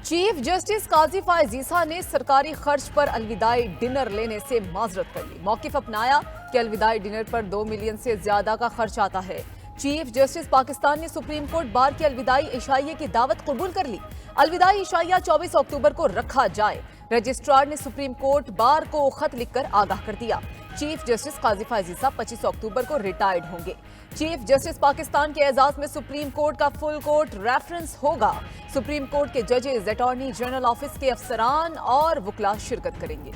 Chief justice काजी फायज ईसा ने सरकारी खर्च पर अलविदाई डिनर लेने से माजरत कर ली। मौकिफ अपनाया कि अलविदाई डिनर पर 2 मिलियन से ज्यादा का खर्च आता है। चीफ जस्टिस पाकिस्तान ने सुप्रीम कोर्ट बार की अलविदाई इशाइये की दावत कबूल कर ली। अलविदाई इशाइया 24 अक्टूबर को रखा जाए। रजिस्ट्रार ने सुप्रीम कोर्ट बार को खत लिखकर आगाह कर दिया। चीफ जस्टिस काजी फायज ईसा 25 अक्टूबर को रिटायर्ड होंगे। चीफ जस्टिस पाकिस्तान के एजाज में सुप्रीम कोर्ट का फुल कोर्ट रेफरेंस होगा। सुप्रीम कोर्ट के जजेस, अटॉर्नी जनरल ऑफिस के अफसरान और वकला शिरकत करेंगे।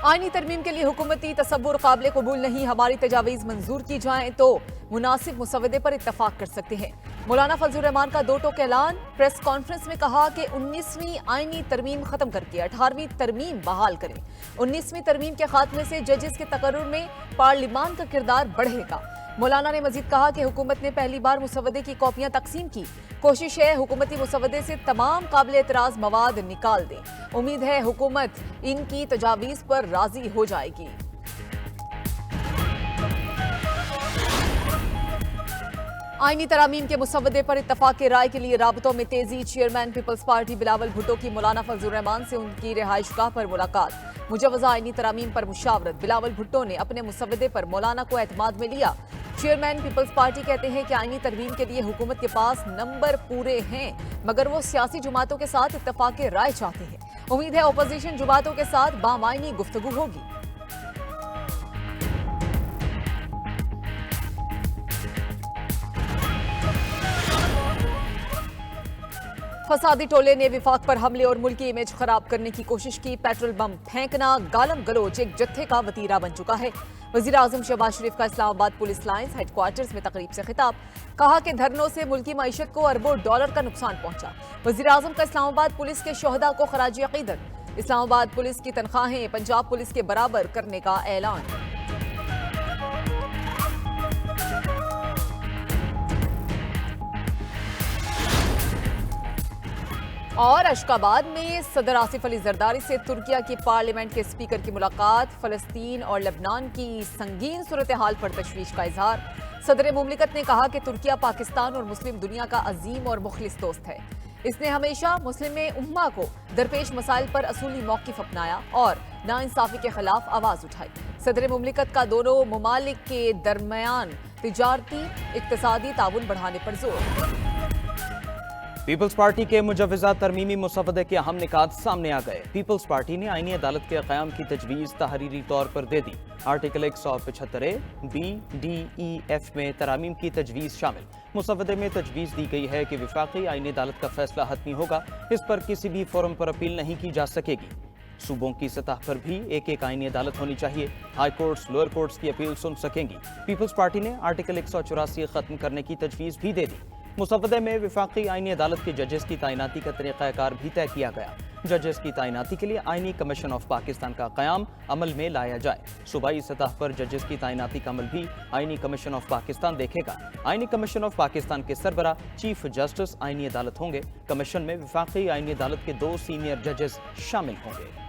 आईनी तरमीम के लिए हुकूमती तसव्वुर काबिल कबूल नहीं। हमारी तजावीज़ मंजूर की जाएं तो मुनासिब मुसवदे पर इत्तफाक कर सकते हैं। मौलाना फजलुर रहमान का दो टोक ऐलान। प्रेस कॉन्फ्रेंस में कहा कि 19वीं आईनी तरमीम खत्म करके 18वीं तरमीम बहाल करें। 19वीं तरमीम के खात्मे से जजेस के तकर्रुर में पार्लिमान का किरदार बढ़ेगा। मौलाना ने मजीद कहा कि हुकूमत ने पहली बार मुसवदे की कॉपियां तकसीम की। कोशिश है हुकूमती मुसवदे से तमाम काबिल एतराज मवाद निकाल दें। उम्मीद है हुकूमत इनकी तजावीज़ पर राजी हो जाएगी। आईनी तरामीम के मुसवदे पर इत्तफाक की राय के लिए राबतों में तेजी। Chairman people's party Bilawal Bhutto की मौलाना फजलुर रहमान से उनकी रिहाइशगाह पर मुलाकात। मुजवजा आईनी तरामीम पर मुशावरत। बिलावल भुट्टो ने अपने मुसवदे पर मौलाना को एतमाद में लिया। चेयरमैन पीपल्स पार्टी कहते हैं कि आईनी तरमीम के लिए हुकूमत के पास नंबर पूरे हैं, मगर वो सियासी जमातों के साथ इत्तफाक की राय चाहते हैं। उम्मीद है अपोजिशन जमातों के साथ बामायनी गुफ्तगू होगी। फसादी टोले ने विफाक पर हमले और मुल्क की इमेज खराब करने की कोशिश की। पेट्रोल बम फेंकना, गालम गलोच एक जत्थे का वतीरा बन चुका है। वजीर आजम शहबाज शरीफ का इस्लामाबाद पुलिस लाइंस हेडक्वार्टर्स में तकरीब से खिताब। कहा कि धरनों से मुल्की मईशत को अरबों डॉलर का नुकसान पहुंचा। वजीर आजम का इस्लामाबाद पुलिस के शोहदा को खराज अकीदत। इस्लामाबाद पुलिस की तनख्वाहें पंजाब पुलिस के बराबर करने का ऐलान। और अशकाबाद में सदर आसिफ अली जरदारी से तुर्किया की पार्लियामेंट के स्पीकर की मुलाकात। फलस्तीन और लेबनान की संगीन सूरत हाल पर तशवीश का इजहार। सदर मुमलिकत ने कहा कि तुर्किया पाकिस्तान और मुस्लिम दुनिया का अजीम और मुखलिस दोस्त है। इसने हमेशा मुस्लिम उम्मा को दरपेश मसाइल पर असूली मौकिफ अपनाया और नाइंसाफी के खिलाफ आवाज उठाई। सदर मुमलिकत का दोनों ममालिक के दरमियान तिजारती इक्तिसादी ताउन बढ़ाने पर जोर। पीपल्स पार्टी के मुजवजा तरमीमी मुसवदे के अहम निकात सामने आ गए। पीपल्स पार्टी ने आईनी अदालत के क़याम की तजवीज़ तहरीरी तौर पर दे दी। Article 175 B D E F में तरामीम की तजवीज़ शामिल। मुसवदे में तजवीज़ दी गई है कि विफाकी आईनी अदालत का फैसला हतमी होगा। इस पर किसी भी फोरम पर अपील नहीं की जा सकेगी। सूबों की सतह पर भी एक आईनी अदालत होनी चाहिए। हाई कोर्ट्स, लोअर कोर्ट्स की अपील सुन सकेंगी। पीपल्स पार्टी ने आर्टिकल 184 खत्म करने की तजवीज़ भी दे दी। मुसवदे में विफाकी आईनी अदालत के जजेस की तैनाती का तरीक़ाकार भी तय किया गया। जजेस की तैनाती के लिए आईनी कमीशन ऑफ पाकिस्तान का क़याम अमल में लाया जाए। सूबाई सतह पर जजेस की तैनाती का अमल भी आईनी कमीशन ऑफ पाकिस्तान देखेगा। आईनी कमीशन ऑफ पाकिस्तान के सरबरा चीफ जस्टिस आईनी अदालत होंगे। कमीशन में विफाकी आईनी अदालत के 2 सीनियर जजेस शामिल होंगे।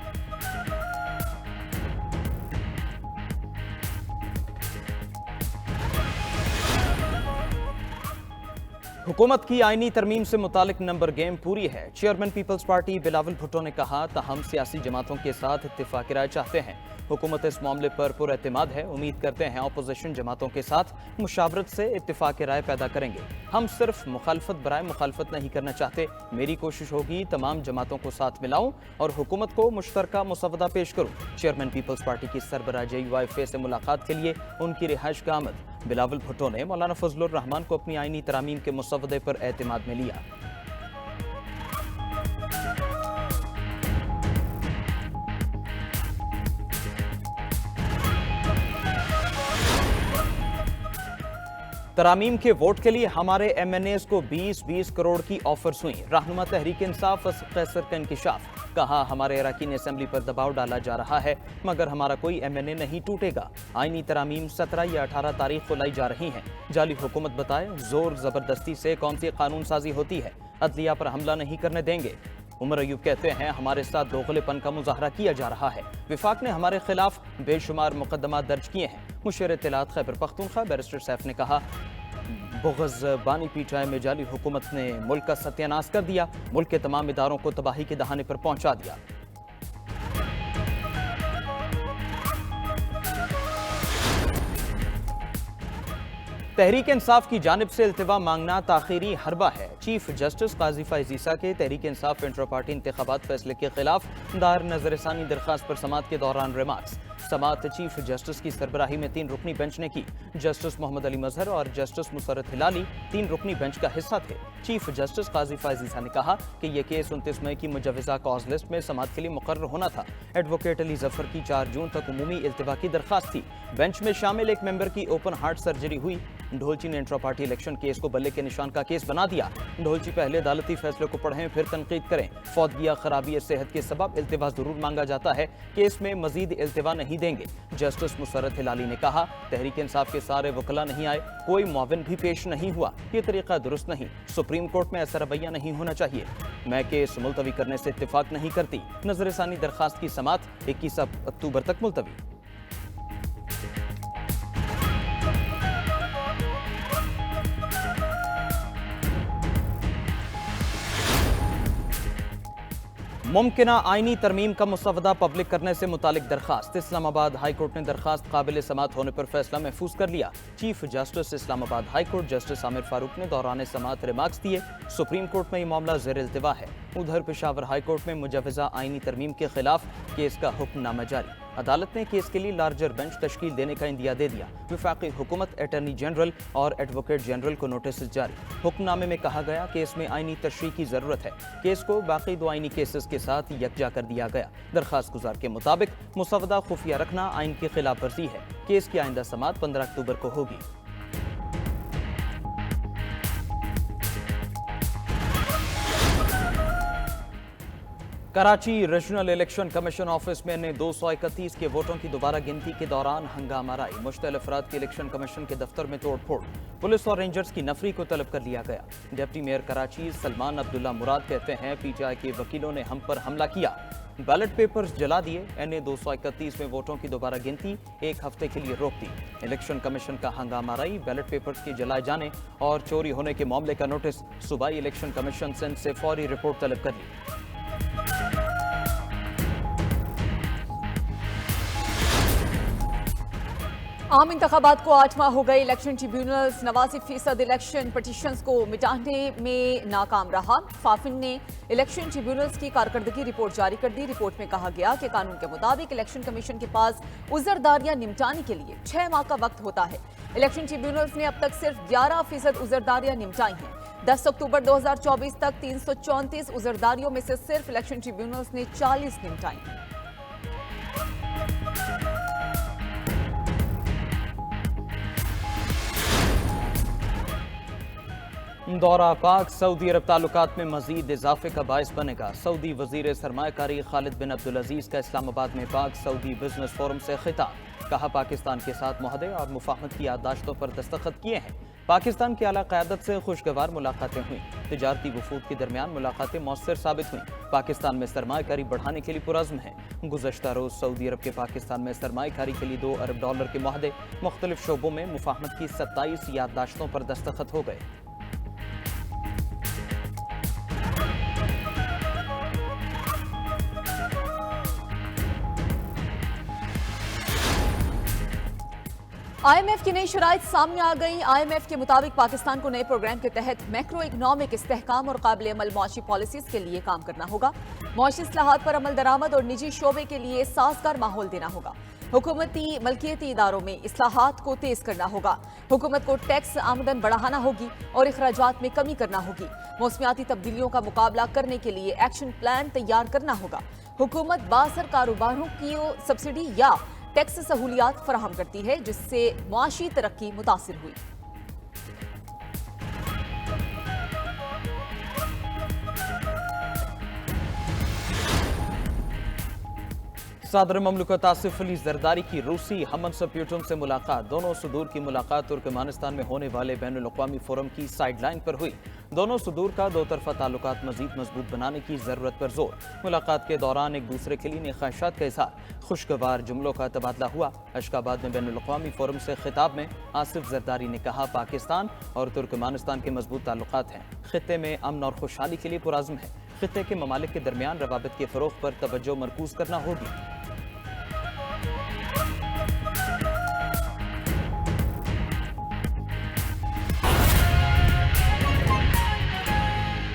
हुकूमत की आईनी तरमीम से मुतालिक नंबर गेम पूरी है। Chairman people's party Bilawal Bhutto ने कहा हम सियासी जमातों के साथ इत्तेफाक राय चाहते हैं। हुकूमत इस मामले पर पुरएतमाद है। उम्मीद करते हैं अपोजिशन जमातों के साथ मुशावरत से इत्तेफाक राय पैदा करेंगे। हम सिर्फ मुखालफत बराए मुखालफत नहीं करना चाहते। मेरी कोशिश होगी तमाम जमातों को साथ मिलाऊं और हुकूमत को मुश्तरका मुसवदा पेश करूं। चेयरमैन पीपल्स पार्टी की सरबराह JUIFA से मुलाकात के लिए उनकी रिहाइश का आमद। बिलावल भुट्टो ने मौलाना फजलुर रहमान को अपनी आईनी तरामीम के मुसवदे पर एतमाद में लिया। तरामीम के वोट के लिए हमारे MNAs को 20-20 करोड़ की ऑफर्स हुई। रहनुमा तहरीक इंसाफ कैसर का इंकिशाफ। कहा हमारे अरकान असेंबली पर दबाव डाला जा रहा है, मगर हमारा कोई MNA नहीं टूटेगा। आईनी तरामीम 17 या 18 तारीख को लाई जा रही हैं। जाली हुकूमत बताए जोर जबरदस्ती से कौन सी कानून साजी होती है। अदलिया पर हमला नहीं करने देंगे। उमर अयूब कहते हैं हमारे साथ दोगलेपन का मुजाहरा किया जा रहा है। विफाक ने हमारे खिलाफ बेशुमार मुकदमा दर्ज किए हैं। मुशीर इत्तलात खैबर पख्तूनख्वा बैरिस्टर सैफ ने कहा बुग़्ज़ बानी पीटीआई में जाली हुकूमत ने मुल्क का सत्यानाश कर दिया, मुल्क के तमाम इदारों को तबाही के दहाने पर पहुंचा दिया। तहरीक इंसाफ की जानिब से इल्तिवा मांगना ताखीरी हरबा है। चीफ जस्टिस काजी फ़ाइज़ ईसा के तहरीक इंसाफ इंटर पार्टी इंतखाबात फैसले के खिलाफ दायर नजरसानी दरखास्त पर समाअत के दौरान रिमार्क्स। समाअत चीफ जस्टिस की सरबराही में 3 रुकनी बेंच ने की। जस्टिस मोहम्मद अली मजहर और जस्टिस मुसर्रत हिलाली 3 रुकनी बेंच का हिस्सा थे। चीफ जस्टिस काजी फ़ाइज़ ईसा ने कहा कि यह केस 29 मई की मुजवज़ा कॉज लिस्ट में समाअत के लिए मुकर्रर होना था। एडवोकेट अली जफर की 4 जून तक उमूमी इल्तिवा की दरखास्त थी। बेंच में शामिल एक मेंबर की ओपन हार्ट सर्जरी हुई। ढोलची ने इंट्रा पार्टी इलेक्शन केस को बल्ले के निशान का केस बना दिया। ढोलची पहले अदालती फैसले को पढ़ें फिर तनकीद करें। फौतगिया खराबी सेहत के सबब इल्तिवा जरूर मांगा जाता है, केस में मजीद इल्तिवा नहीं देंगे। जस्टिस मुसर्रत हिलाली ने कहा तहरीक इंसाफ के सारे वकला नहीं आए, कोई मुआविन भी पेश नहीं हुआ, ये तरीका दुरुस्त नहीं। सुप्रीम कोर्ट में ऐसा रवैया नहीं होना चाहिए। मैं केस मुलतवी करने से इत्तेफाक नहीं करती। नजरसानी दरखास्त की समाअत 21 अक्टूबर तक मुलतवी। मुमकिना आईनी तरमीम का मुसवदा पब्लिक करने से मुतालिक दरखास्त। इस्लामाबाद हाई कोर्ट ने दरखास्त काबिल समाअत होने पर फैसला महफूज कर लिया। Chief justice Islamabad high court justice Aamir Farooq ने दौरान समाअत रिमार्क्स दिए। सुप्रीम कोर्ट में ये मामला ज़ेर इल्तिवा है। उधर पेशावर हाई कोर्ट में मुजवज़ा आईनी तरमीम के खिलाफ केस का हुक्मनामा जारी। अदालत ने केस के लिए लार्जर बेंच तश्कील देने का इंदिया दे दिया। वफाकी हुकूमत अटॉर्नी जनरल और एडवोकेट जनरल को नोटिस जारी। हुक्मनामे में कहा गया केस में आईनी तशरीह की जरूरत है। केस को बाकी 2 आईनी केसेस के साथ यकजा कर दिया गया। दरखास्त गुजार के मुताबिक मुसवदा खुफिया रखना आइन की खिलाफ वर्जी है। केस की आइंदा समाअत 15 अक्टूबर को होगी। Karachi regional election commission office में ने 231 के वोटों की दोबारा गिनती के दौरान हंगामा आई। मुश्तल अफराद के इलेक्शन कमीशन के दफ्तर में तोड़फोड़, पुलिस और रेंजर्स की नफरी को तलब कर लिया गया। डिप्टी मेयर कराची सलमान अब्दुल्ला मुराद कहते हैं पीटीआई के वकीलों ने हम पर हमला किया, बैलेट पेपर्स जला दिए। एनए 231 में वोटों की दोबारा गिनती 1 हफ्ते के लिए रोक दी। इलेक्शन कमीशन का हंगामा रही, बैलेट पेपर्स के जलाए जाने और चोरी होने के मामले का नोटिस सूबाई इलेक्शन कमीशन सिंध से फौरी रिपोर्ट तलब कर ली। आम इंतखाबात को 8 माह हो गए। इलेक्शन ट्रिब्यूनल्स 89% इलेक्शन पटिशंस को मिटाने में नाकाम रहा। फाफिन ने इलेक्शन ट्रिब्यूनल्स की कारकर्दगी रिपोर्ट जारी कर दी। रिपोर्ट में कहा गया कि कानून के मुताबिक इलेक्शन कमीशन के पास उजरदारियां निपटाने के लिए 6 माह का वक्त होता है। इलेक्शन ट्रिब्यूनल्स ने अब तक सिर्फ 11% उजरदारियां निपटाई हैं। 10 अक्टूबर 2024 तक 334 उजरदारियों में से सिर्फ इलेक्शन ट्रिब्यूनल्स ने 40 निपटाई। दौरा पाक सऊदी अरब ताल्लुकात में मजीद इजाफे का बायस बनेगा। सऊदी वजीर सरमायाकारी खालिद बिन अब्दुल अजीज का इस्लामाबाद में पाक सऊदी बिजनेस फोरम से खिताब। कहा पाकिस्तान के साथ मुआहदे और मुफाहमत की याददाश्तों पर दस्तखत किए हैं। पाकिस्तान की आला क़यादत से खुशगवार मुलाकातें हुई। तिजारती वफूद के दरमियान मुलाकातें मौसर साबित हुई। पाकिस्तान में सरमायाकारी बढ़ाने के लिए पुरज़्म है। गुज़श्ता रोज़ सऊदी अरब के पाकिस्तान में सरमायाकारी के लिए $2 अरब के मुआहदे मुख्तलिफ शोबों में मुफाहमत की 27 याददाश्तों पर दस्तखत हो गए। IMF की नई शराइत सामने आ गई। IMF के मुताबिक पाकिस्तान को नए प्रोग्राम के तहत मैक्रो इकनॉमिक इस्तेहकाम और काबिल अमल मुआशी पॉलिसीज के लिए काम करना होगा। मुआशी इस्लाहात पर अमल दरामद और निजी शोबे के लिए साजगार माहौल देना होगा। हुकूमती मलकियती इदारों में इस्लाहात को तेज करना होगा। हुकूमत को टैक्स आमदन बढ़ाना होगी और अखराजात में कमी करना होगी। मौसमियाती तब्दीलियों का मुकाबला करने के लिए एक्शन प्लान तैयार करना होगा। हुकूमत बासर कारोबारों की सब्सिडी या टैक्स सहूलियात फराहम करती है जिससे मुआशी तरक्की मुतासिर हुई। सदर ममलकत आसिफ अली जरदारी की रूसी हममनसब प्यूटन से मुलाकात। दोनों सदूर की मुलाकात तुर्कमेनिस्तान में होने वाले बैनुल अक़वामी फोरम की साइडलाइन पर हुई। दोनों सुदूर का दो तरफा ताल्लुकात मजीद मजबूत बनाने की जरूरत पर जोर। मुलाकात के दौरान एक दूसरे के लिए ख्वाहिशात का इजहार, खुशगवार जुमलों का तबादला हुआ। अशकाबाद में बैनुल अक़वामी फोरम से खिताब में आसिफ जरदारी ने कहा, पाकिस्तान और तुर्कमानिस्तान के मजबूत ताल्लुकात हैं, खित्ते में अमन और खुशहाली के लिए पुराज़्म है। खित्ते के ममालिक के दरमियान रवाबित के फ़रोग़ पर तवज्जो मरकूज़ करना होगी।